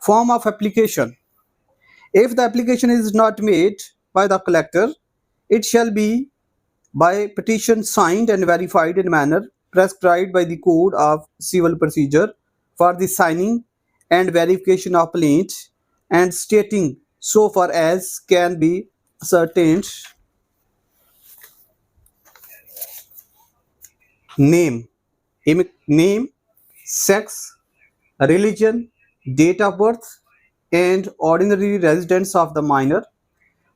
Form of application. If the application is not made by the collector, it shall be by petition signed and verified in manner prescribed by the Code of Civil Procedure for the signing and verification of plaint, and stating so far as can be ascertained name, name, sex, religion, date of birth, and ordinary residence of the minor,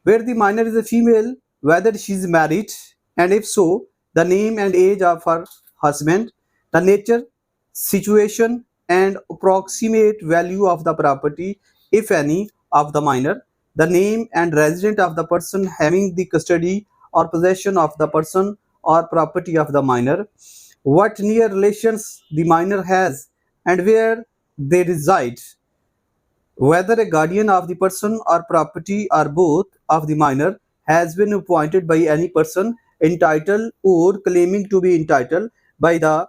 where the minor is a female, whether she is married, and if so, the name and age of her husband, the nature, situation, and approximate value of the property, if any, of the minor, the name and resident of the person having the custody or possession of the person or property of the minor, what near relations the minor has, and where they reside, whether a guardian of the person or property or both of the minor has been appointed by any person entitled or claiming to be entitled by the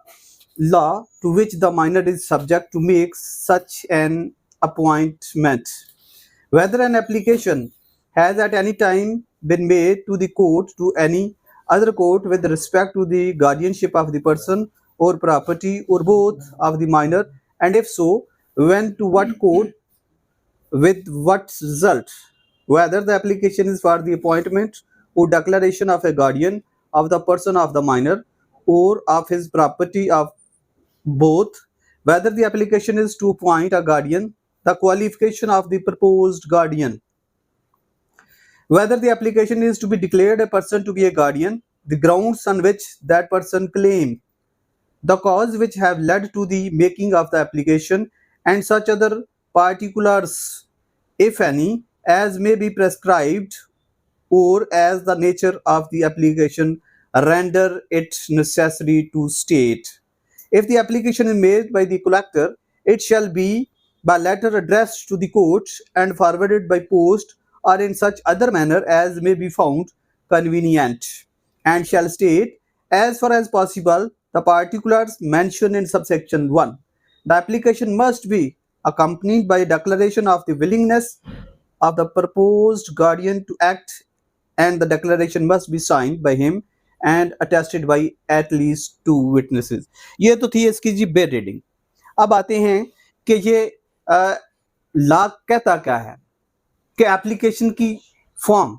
law to which the minor is subject to make such an appointment, whether an application has at any time been made to the court, to any other court, with respect to the guardianship of the person or property or both of the minor, and if so, when, to what court, with what result, whether the application is for the appointment or declaration of a guardian of the person of the minor or of his property of both, whether the application is to appoint a guardian, the qualification of the proposed guardian, whether the application is to be declared a person to be a guardian, the grounds on which that person claimed, the cause which have led to the making of the application, and such other particulars, if any, as may be prescribed or as the nature of the application render it necessary to state. If the application is made by the collector, it shall be by letter addressed to the court and forwarded by post or in such other manner as may be found convenient, and shall state, as far as possible, the particulars mentioned in subsection 1. The application must be accompanied by a declaration of the willingness of the proposed guardian to act, and the declaration must be signed by him and attested by at least 2 witnesses. ये तो थी इसकी जी bed reading. अब आते हैं कि ये law कहता क्या है कि एप्लीकेशन की फॉर्म,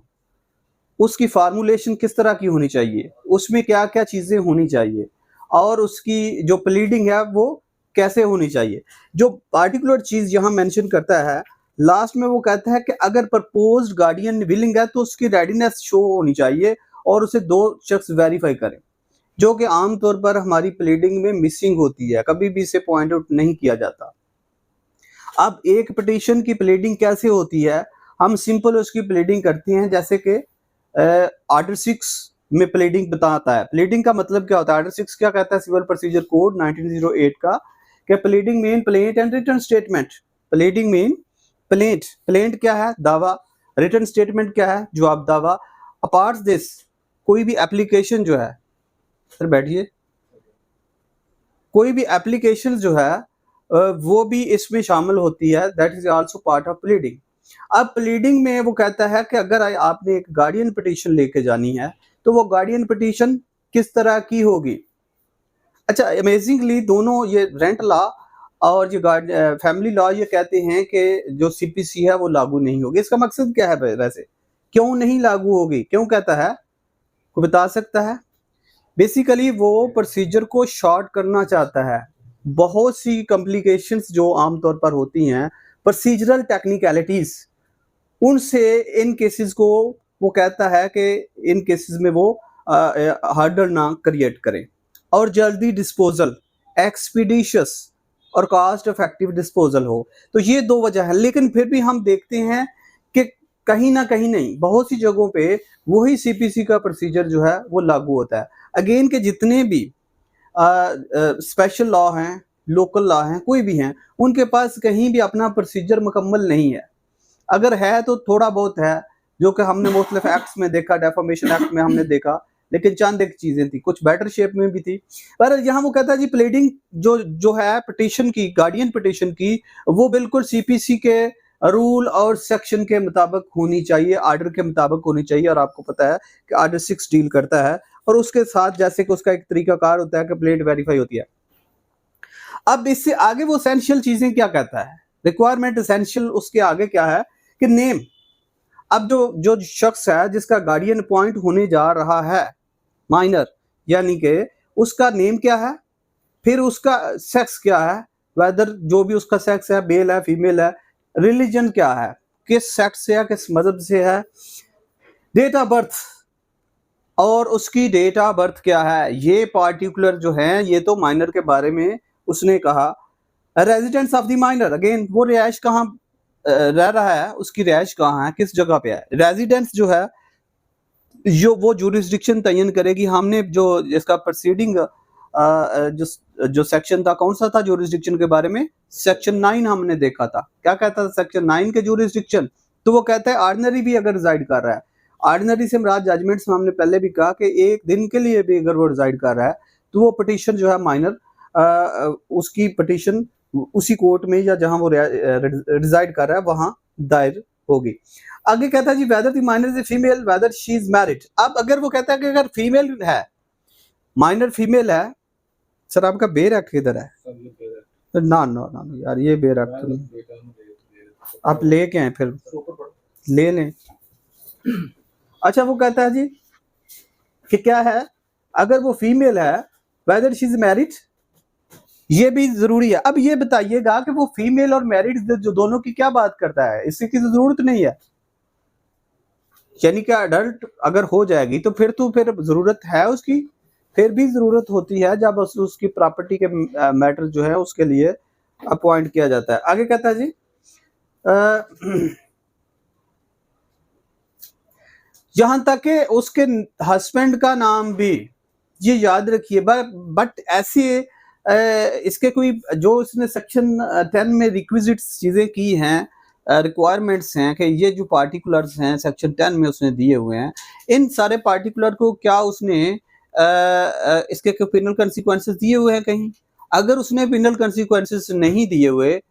उसकी फार्मूलेशन किस तरह की होनी चाहिए, उसमें क्या क्या चीज़ें होनी चाहिए, और उसकी जो प्लीडिंग है वो कैसे होनी चाहिए। जो पार्टिकुलर चीज़ यहाँ मेंशन करता है लास्ट में, वो कहता है कि अगर प्रपोज्ड गार्डियन विलिंग है तो उसकी रेडीनेस शो होनी चाहिए और उसे 2 शख्स वेरीफाई करें, जो कि आमतौर पर हमारी प्लीडिंग में मिसिंग होती है, कभी भी इसे पॉइंट आउट नहीं किया जाता। अब एक पिटीशन की प्लीडिंग कैसे होती है, हम सिंपल उसकी प्लीडिंग करते हैं, जैसे कि आर्टिकल 6 में प्लीडिंग बताता है। प्लीडिंग का मतलब क्या होता है, आर्टिकल 6 क्या कहता है सिविल प्रोसीजर कोड 1908 का, कि pleading mean plaint and written statement. Pleading mean plaint, plaint क्या है, दावा, रिटन स्टेटमेंट क्या है, जवाब दावा। अपार्ट दिस, कोई भी एप्लीकेशन जो है, सर बैठिए, कोई भी एप्लीकेशन जो है वो भी इसमें शामिल होती है, that is also part of pleading. अब प्लीडिंग में वो कहता है कि अगर आपने एक गार्डियन पिटीशन लेके जानी है तो वो गार्डियन पिटीशन किस तरह की होगी। अच्छा, अमेजिंगली दोनों ये रेंट लॉ और ये फैमिली लॉ ये कहते हैं कि जो सीपीसी है वो लागू नहीं होगी। इसका मकसद क्या है वैसे, क्यों नहीं लागू होगी, क्यों कहता है, कोई बता सकता है? बेसिकली वो प्रोसीजर को शॉर्ट करना चाहता है। बहुत सी कॉम्प्लिकेशंस जो आमतौर पर होती हैं, प्रोसीजरल टेक्निकलिटीज, उनसे इन केसेस को वो कहता है कि इन केसेस में वो हर्डल ना क्रिएट करें और जल्दी डिस्पोजल, एक्सपीडिशियस और कॉस्ट इफेक्टिव डिस्पोजल हो। तो ये 2 वजह है, लेकिन फिर भी हम देखते हैं कि कहीं ना कहीं नहीं, बहुत सी जगहों पे वही सीपीसी का प्रोसीजर जो है वो लागू होता है। अगेन के जितने भी स्पेशल लॉ हैं, लोकल लॉ हैं, कोई भी हैं, उनके पास कहीं भी अपना प्रोसीजर मुकम्मल नहीं है। अगर है तो थोड़ा बहुत है, जो कि हमने मुख्तलिफ एक्ट्स में देखा, डेफामेशन एक्ट में हमने देखा लेकिन चंद एक चीजें थी, कुछ बेटर शेप में भी थी। पर यहाँ वो कहता है जी प्लीडिंग जो है पिटीशन की, गार्डियन पिटीशन की, वो बिल्कुल सीपीसी के रूल और सेक्शन के मुताबिक होनी चाहिए, आर्डर के मुताबिक होनी चाहिए। और आपको पता है कि आर्डर 6 डील करता है, और उसके साथ जैसे कि उसका एक तरीकाकार होता है कि प्लेट वेरीफाई होती है। अब इससे आगे वो एसेंशियल चीजें क्या कहता है, रिक्वायरमेंट एसेंशियल, उसके आगे क्या है कि नेम। अब जो शख्स है जिसका गार्डियन अपॉइंट होने जा रहा है, माइनर, यानी कि उसका नेम क्या है, फिर उसका सेक्स क्या है, वेदर जो भी उसका सेक्स है, मेल है फीमेल है, रिलीजन क्या है, किस सेक्स से है, किस मजहब से है, डेट ऑफ बर्थ, और उसकी डेट ऑफ बर्थ क्या है। ये पार्टिकुलर जो है, ये तो माइनर के बारे में उसने कहा। Residence of the minor, again वो रिहाइश कहाँ रह रहा है, उसकी रिहाइश कहाँ है, किस जगह पे है। रेजिडेंस जो है जो वो जुरिस्डिक्शन तयन करेगी। हमने जो इसका प्रोसीडिंग जो सेक्शन था, कौन सा था जुरिस्डिक्शन के बारे में, सेक्शन 9 हमने देखा था। क्या कहता था सेक्शन 9 के जुरिस्डिक्शन, तो वो कहता है ऑर्डिनरी भी अगर रिजाइड कर रहा है, ऑर्डिनरी से मुराद जजमेंट्स में हमने पहले भी कहा कि एक दिन के लिए भी अगर वो रिजाइड कर रहा है, तो वो पिटीशन जो है माइनर, उसकी पिटीशन उसी कोर्ट में या जहां वो रिजाइड कर रहा है वहां दायर होगी। आगे कहता है जी whether the minor is female, whether she is married. अब अगर वो कहता है कि अगर फीमेल है, माइनर फीमेल है, सर आपका बेरक किधर है? ना ना ना यार, ये बेरक तो नहीं, आप ले के आए फिर ले लें। अच्छा, वो कहता है जी कि क्या है, अगर वो फीमेल है, वेदर शी इज मैरिड, ये भी जरूरी है। अब ये बताइएगा कि वो फीमेल और मैरिड जो दोनों की क्या बात करता है, इसकी जरूरत नहीं है। यानी कि अडल्ट अगर हो जाएगी तो फिर जरूरत है उसकी, फिर भी जरूरत होती है जब उसकी प्रॉपर्टी के मैटर जो है उसके लिए अपॉइंट किया जाता है। आगे कहता है जी यहां तक कि उसके हस्बैंड का नाम भी, ये याद रखिए। बट ऐसे इसके कोई जो उसने सेक्शन 10 में रिक्विजिट्स चीजें की हैं, रिक्वायरमेंट्स हैं कि ये जो पार्टिकुलर्स हैं सेक्शन 10 में उसने दिए हुए हैं, इन सारे पार्टिकुलर को क्या उसने इसके पिनल कंसिक्वेंसेस दिए हुए हैं कहीं? अगर उसने पिनल कंसिक्वेंसेस नहीं दिए हुए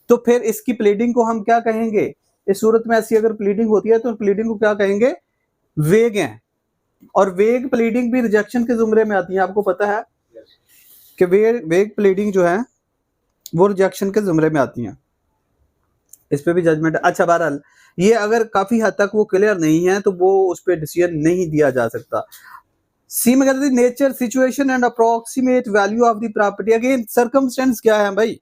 तो फिर इसकी प्लीडिंग को हम क्या कहेंगे? इस सूरत में ऐसी अगर प्लीडिंग होती है तो प्लीडिंग को क्या कहेंगे? वेग है। और वेग प्लीडिंग भी रिजेक्शन के जुमरे में आती है। आपको पता है कि वेग प्लीडिंग जो है वो रिजेक्शन के जुमरे में आती हैं। इस पे भी जजमेंट। अच्छा, बहरहाल ये अगर काफी हद तक वो क्लियर नहीं है तो वो उस पर डिसीजन नहीं दिया जा सकता। सी में कहते हैं nature, situation and approximate value of the property. Again circumstance क्या है भाई?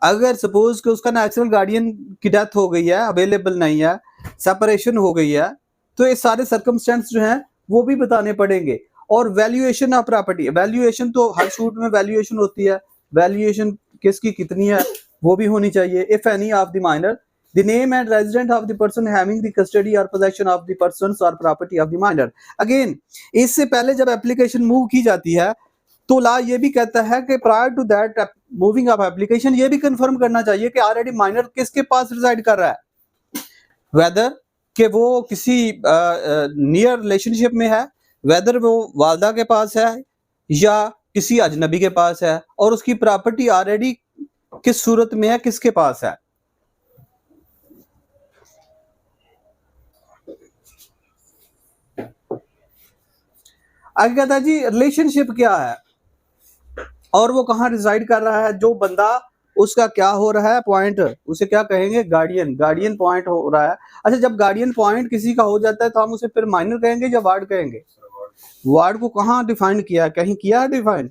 अगर सपोज कि उसका नेचुरल गार्डियन की डेथ हो गई है, अवेलेबल नहीं है, सेपरेशन हो गई है, तो ये सारे सर्कमस्टेंस जो हैं वो भी बताने पड़ेंगे। और वैल्यूएशन ऑफ प्रॉपर्टी, वैल्यूएशन तो हर सूट में वैल्यूएशन होती है, वैल्यूएशन किसकी कितनी है वो भी होनी चाहिए। If any of the minor, the name and resident of the person having the custody और पोजेशन ऑफ द पर्सन्स और property of the minor. Again इससे पहले जब एप्लीकेशन मूव की जाती है तो ला ये भी कहता है कि prior to that moving of application ये भी कंफर्म करना चाहिए कि ऑलरेडी माइनर किसके पास रिजाइड कर रहा है, वेदर कि वो किसी नियर रिलेशनशिप में है, वेदर वो वालदा के पास है या किसी अजनबी के पास है, और उसकी प्रॉपर्टी ऑलरेडी किस सूरत में है, किसके पास है। आगे कहता है जी रिलेशनशिप क्या है और वो कहाँ रिजाइड कर रहा है, जो बंदा उसका क्या हो रहा है पॉइंट, उसे क्या कहेंगे? गार्डियन। गार्डियन पॉइंट हो रहा है। अच्छा, जब गार्डियन पॉइंट किसी का हो जाता है तो हम उसे फिर माइनर कहेंगे या वार्ड कहेंगे? वार्ड को कहाँ डिफाइन किया है? कहीं किया है डिफाइन?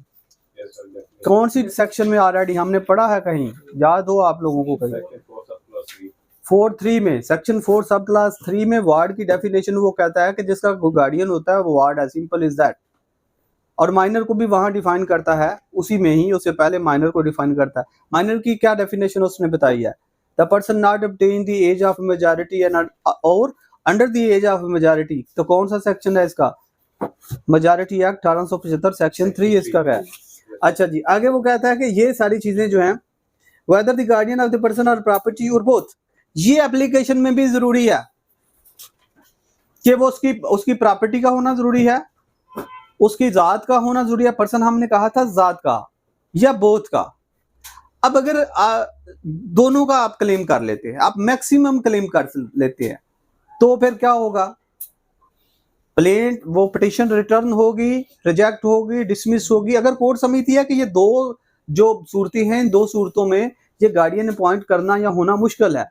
कौन सी सेक्शन में ऑलरेडी हमने पढ़ा है? कहीं याद हो आप लोगों को? कहीं 4.3 में, सेक्शन 4 सब क्लास 3 में वार्ड की डेफिनेशन वो कहता है कि जिसका गार्डियन होता है वो वार्ड है, सिंपल इज दैट। और माइनर को भी वहां डिफाइन करता है, उसी में ही उससे पहले माइनर को डिफाइन करता है। माइनर की क्या डेफिनेशन उसने बताई है? The person not obtain the age of majority and और under the age of majority. तो कौन सा सेक्शन है इसका? मेजॉरिटी एक्ट 1875 सेक्शन 3 इसका है। अच्छा जी, आगे वो कहता है कि ये सारी चीजें जो हैं, whether the guardian of the person और प्रॉपर्टी और बोथ, ये एप्लीकेशन में भी जरूरी है कि वो उसकी प्रॉपर्टी का होना जरूरी है उसकी जात का होना जरूरी है, पर्सन हमने कहा था जात का या बोथ का। अब अगर दोनों का आप क्लेम कर लेते हैं, आप मैक्सिमम क्लेम कर लेते हैं, तो फिर क्या होगा, प्लेंट वो पिटिशन रिटर्न होगी, रिजेक्ट होगी, डिसमिस होगी। अगर कोर्ट समझती है कि ये दो जो सूरतें हैं, इन दो सूरतों में ये गार्डियन अपॉइंट करना या होना मुश्किल है,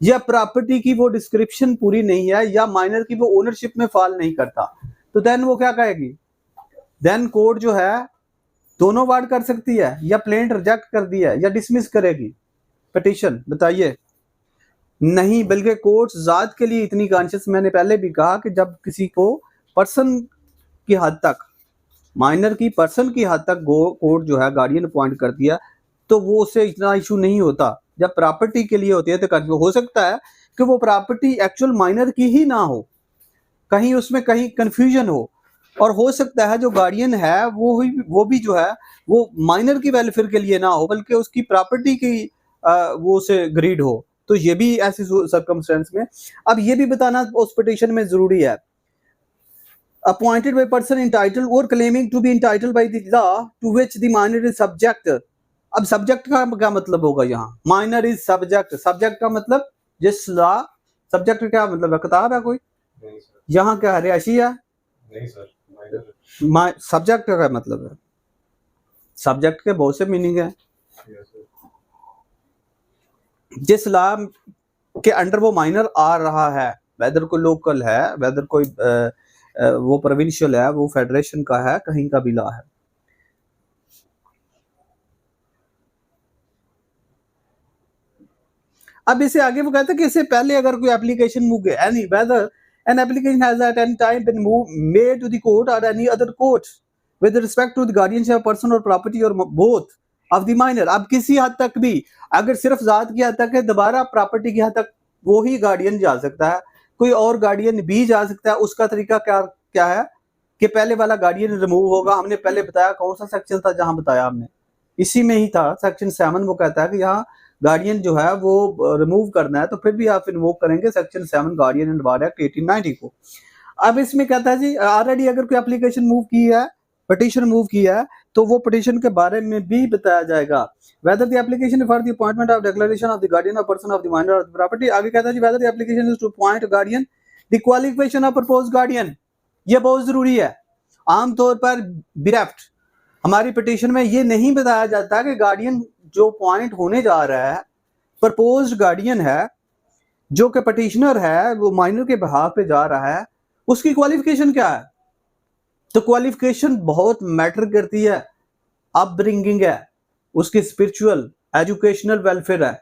या प्रॉपर्टी की वो डिस्क्रिप्शन पूरी नहीं है, या माइनर की वो ओनरशिप में फॉल नहीं करता, तो देन वो क्या कहेगी, देन कोर्ट जो है दोनों वार्ड कर सकती है, या प्लेंट रिजेक्ट कर दिया है या डिसमिस करेगी पिटिशन। बताइए, नहीं, बल्कि कोर्ट जात के लिए इतनी कॉन्शियस, मैंने पहले भी कहा कि जब किसी को पर्सन की हद तक, माइनर की पर्सन की हद तक कोर्ट जो है गार्डियन अपॉइंट कर दिया, तो वो उससे इतना इशू नहीं होता। जब प्रॉपर्टी के लिए होती है तो हो सकता है कि वो प्रॉपर्टी एक्चुअल माइनर की ही ना हो, कहीं उसमें कहीं कंफ्यूजन हो सकता है जो गार्डियन है वो भी जो है वो माइनर की वेलफेयर के लिए ना हो, बल्कि उसकी प्रॉपर्टी की वो से ग्रीड हो। तो ये भी ऐसी सर्कमस्टेंस में, अब ये भी बताना उस पिटीशन में जरूरी है, appointed by person entitled or claiming to be entitled by the law to which the minor is subject। अब सब्जेक्ट का क्या मतलब होगा यहाँ, माइनर इज सब्जेक्ट, सब्जेक्ट का मतलब जिस लॉ, सब्जेक्ट का क्या मतलब है, किताब है कोई, यहाँ क्या है, रिहायशी है, नहीं सर, सब्जेक्ट का क्या मतलब है, सब्जेक्ट के बहुत से मीनिंग है, जिस लॉ के अंडर वो माइनर आ रहा है, वेदर कोई लोकल है, वेदर कोई वो प्रोविंशियल है, वो फेडरेशन का है, कहीं का भी लॉ है। अब इसे आगे वो कहते हैं कि इससे पहले अगर कोई application move any whether an application has at any time been move made to the court और any other court with respect to the guardianship of person और प्रॉपर्टी और बोथ ऑफ द माइनर। अब किसी हद तक भी अगर सिर्फ जात की हद तक है, दोबारा प्रॉपर्टी की हद तक वो ही गार्डियन जा सकता है, कोई और गार्डियन भी जा सकता है। उसका तरीका क्या है कि पहले वाला गार्डियन रिमूव होगा। हमने पहले बताया, कौन सा सेक्शन था जहां बताया हमने, इसी में ही था, सेक्शन 7। वो कहता है कि यहाँ गार्डियन जो है वो रिमूव करना है, तो फिर भी आप इन्वोक करेंगे section 7 guardian and ward act 1890 को। अब इसमें कहता है जी, ऑलरेडी अगर कोई एप्लीकेशन मूव की है, पिटीशन मूव किया है, तो वो पिटीशन के बारे में भी बताया जाएगा। Whether the application for the appointment of declaration of the guardian of person of the minor of the property. आगे कहता है जी, whether the application is to appoint guardian, the qualification of proposed guardian. ये बहुत जरूरी है। आमतौर पर bereft हमारी पिटीशन में ये नहीं बताया जाता कि गार्डियन जो पॉइंट होने जा रहा है, प्रपोज्ड गार्डियन है, जो कि पिटिशनर है, वो माइनर के बिहाफ पे जा रहा है, उसकी क्वालिफिकेशन क्या है। तो क्वालिफिकेशन बहुत मैटर करती है। अपब्रिंगिंग है, उसकी स्पिरिचुअल एजुकेशनल वेलफेयर है,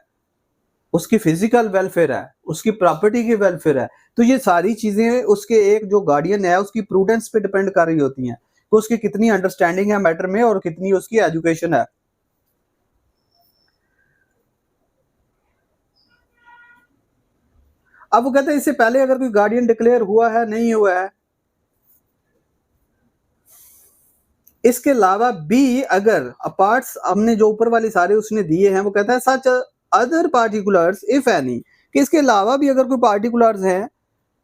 उसकी फिजिकल वेलफेयर है, उसकी प्रॉपर्टी की वेलफेयर है। तो ये सारी चीजें उसके एक जो गार्डियन है उसकी प्रूडेंस पे डिपेंड कर रही होती हैं कि उसकी कितनी अंडरस्टैंडिंग है मैटर में और कितनी उसकी एजुकेशन है। अब वो कहते हैं इससे पहले अगर कोई गार्डियन डिक्लेयर हुआ है, नहीं हुआ है, इसके अलावा भी अगर अपार्ट्स हमने जो ऊपर वाले सारे उसने दिए हैं, वो कहता है such other particulars if any, कि इसके अलावा भी अगर कोई पार्टिकुलर्स हैं,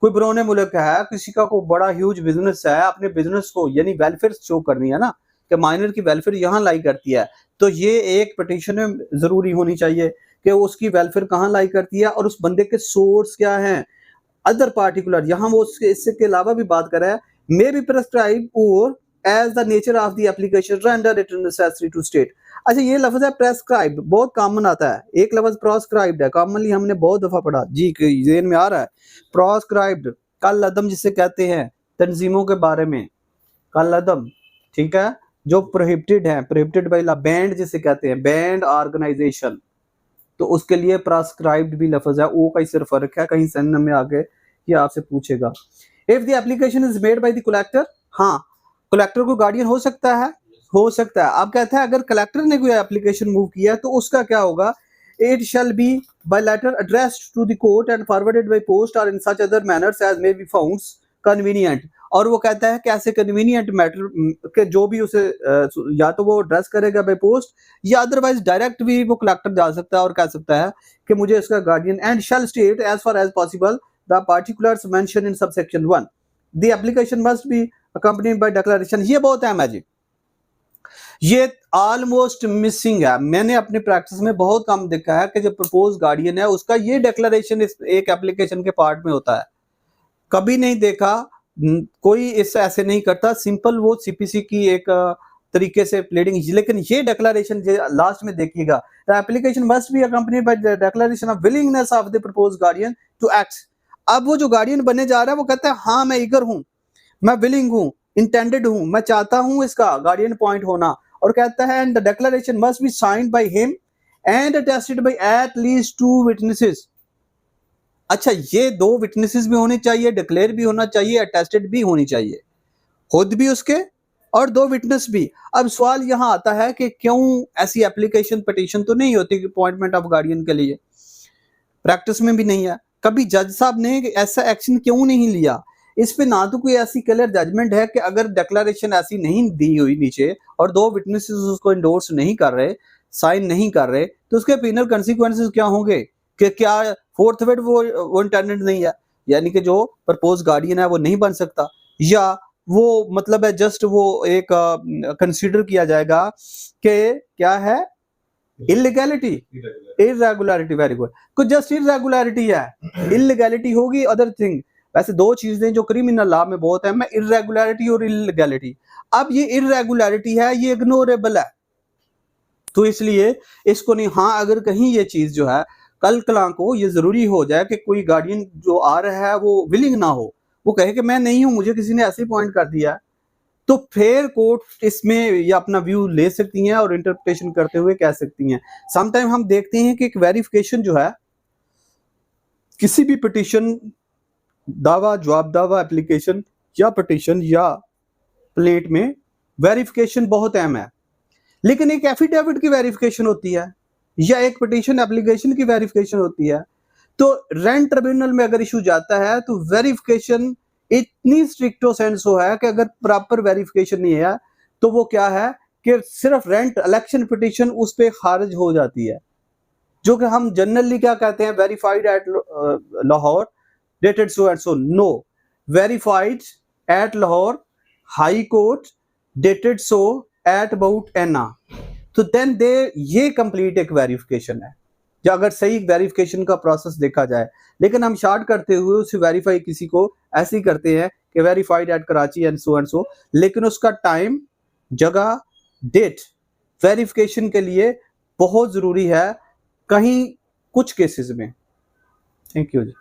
कोई बरोने मुल्क है, किसी का कोई बड़ा ह्यूज बिजनेस है, अपने बिजनेस को यानी वेलफेयर शो करनी है ना, कि माइनर की वेलफेयर यहाँ लाई करती है, तो ये एक पिटीशन में जरूरी होनी चाहिए कि उसकी वेलफेयर कहाँ लाई करती है और उस बंदे के सोर्स क्या हैं। अदर पार्टिकुलर, यहाँ वो इसके अलावा भी बात कर रहा है, मे बी प्रेस्क्राइब और as the nature of the application render it necessary to state. अच्छा, ये लफ्ज है प्रेस्क्राइब, बहुत कॉमन आता है। एक लफ्ज प्रोस्क्राइब्ड है, कॉमनली हमने बहुत दफा पढ़ा जी, जेन में आ रहा है। प्रोस्क्राइब्ड कल अदम जिसे कहते हैं, तंजीमों के बारे में कल अदम, ठीक है, जो प्रोहिबिटेड है, प्रोहिबिटेड बाय लॉ। बैंड जिसे कहते हैं, बैंड ऑर्गेनाइजेशन, तो उसके लिए प्रोस्क्राइब्ड भी लफ्ज है। ओ का इससे फर्क है, कहीं सन में आगे ये आपसे पूछेगा। If the application is made by the collector, हाँ, कलेक्टर को गार्डियन हो सकता है, हो सकता है। आप कहते हैं अगर कलेक्टर ने कोई एप्लीकेशन मूव किया तो उसका क्या होगा, it shall be by letter addressed to the court and forwarded by post और in such other manners as may be found convenient. और वो कहता है कैसे कन्वीनियंट मैटर के जो भी उसे या तो वो एड्रेस करेगा बाय पोस्ट या अदरवाइज डायरेक्ट भी वो कलेक्टर जा सकता है और कह सकता है कि मुझे इसका guardian, and shall state as far as possible the particulars mention in subsection 1। The application must be accompanied by declaration, ये बहुत अहम है जी। ये ऑलमोस्ट मिसिंग है, मैंने अपनी प्रैक्टिस में बहुत कम देखा है कि जो प्रपोज गार्डियन है उसका ये डिक्लेरेशन इस एक एप्लीकेशन के पार्ट में होता है, कभी नहीं देखा। कोई इस ऐसे नहीं करता, सिंपल वो सीपीसी की एक तरीके से प्लेडिंग। लेकिन ये डिक्लेरेशन लास्ट में देखिएगा, the application must be accompanied by the declaration of willingness of the propose guardian to act. अब वो जो गार्डियन बनने जा रहा है वो कहता है हाँ मैं ईगर हूं, मैं विलिंग हूं, इंटेंडेड हूं, मैं चाहता हूं इसका गार्डियन पॉइंट होना, और कहता है and the declaration must be signed by him and attested by at least 2 witnesses. अच्छा, ये 2 विटनेसेस भी होने चाहिए, डिक्लेयर भी होना चाहिए, अटेस्टेड भी होनी चाहिए, खुद भी उसके और 2 विटनेस भी। अब सवाल यहां आता है कि क्यों ऐसी एप्लीकेशन पिटीशन तो नहीं होती अपॉइंटमेंट ऑफ गार्डियन के लिए, प्रैक्टिस में भी नहीं है, कभी जज साहब ने ऐसा एक्शन क्यों नहीं लिया? इस पे ना तो कोई ऐसी क्लियर जजमेंट है कि अगर डिक्लेरेशन ऐसी नहीं दी हुई नीचे और 2 विटनेसेस उसको इंडोर्स नहीं कर रहे, साइन नहीं कर रहे, तो उसके पिनल कॉन्सिक्वेंसेस क्या होंगे? कि क्या फोर्थ वेट वो इंटेंडेड नहीं है, यानी कि जो प्रपोज गार्डियन है वो नहीं बन सकता, या वो मतलब है जस्ट वो एक कंसीडर किया जाएगा कि क्या है, इलीगैलिटी, इरेगुलरिटी, वेरी गुड, कुछ जस्ट इरेगुलरिटी है, इलीगैलिटी होगी अदर थिंग। वैसे 2 चीजें जो क्रिमिनल लॉ में बहुत है, मैं इरेगुलरिटी और इलीगैलिटी। अब ये इरेगुलरिटी है, ये इग्नोरेबल है, तो इसलिए इसको नहीं। हाँ, अगर कहीं ये चीज जो है कल कला को ये जरूरी हो जाए कि कोई गार्डियन जो आ रहा है वो विलिंग ना हो, वो कहे कि मैं नहीं हूं, मुझे किसी ने ऐसे पॉइंट कर दिया है, तो फिर कोर्ट इसमें ये अपना व्यू ले सकती हैं और इंटरप्रिटेशन करते हुए कह सकती हैं। समटाइम हम देखते हैं कि एक वेरिफिकेशन जो है किसी भी पिटीशन, दावा जवाब दावा एप्लीकेशन या पिटीशन या प्लेट में वेरिफिकेशन बहुत अहम है, लेकिन एक एफिडेविट की वेरिफिकेशन होती है या एक पिटीशन एप्लीकेशन की वेरिफिकेशन होती है। तो रेंट ट्रिब्यूनल में अगर इशू जाता है तो वेरिफिकेशन इतनी स्ट्रिक्टो सेंसो है कि अगर प्रॉपर वेरिफिकेशन नहीं है तो वो क्या है कि सिर्फ रेंट इलेक्शन पिटीशन उस पर खारिज हो जाती है, जो कि हम जनरली क्या कहते हैं, verified at Lahore dated so and so. No, verified at Lahore high court dated so at about एना, तो देन दे ये कंप्लीट एक वेरिफिकेशन है, जो अगर सही वेरिफिकेशन का प्रोसेस देखा जाए। लेकिन हम शार्ट करते हुए उसे वेरीफाई किसी को ऐसे ही करते हैं कि verified at Karachi and so, लेकिन उसका टाइम, जगह, डेट वेरिफिकेशन के लिए बहुत जरूरी है कहीं कुछ केसेस में। Thank you ji.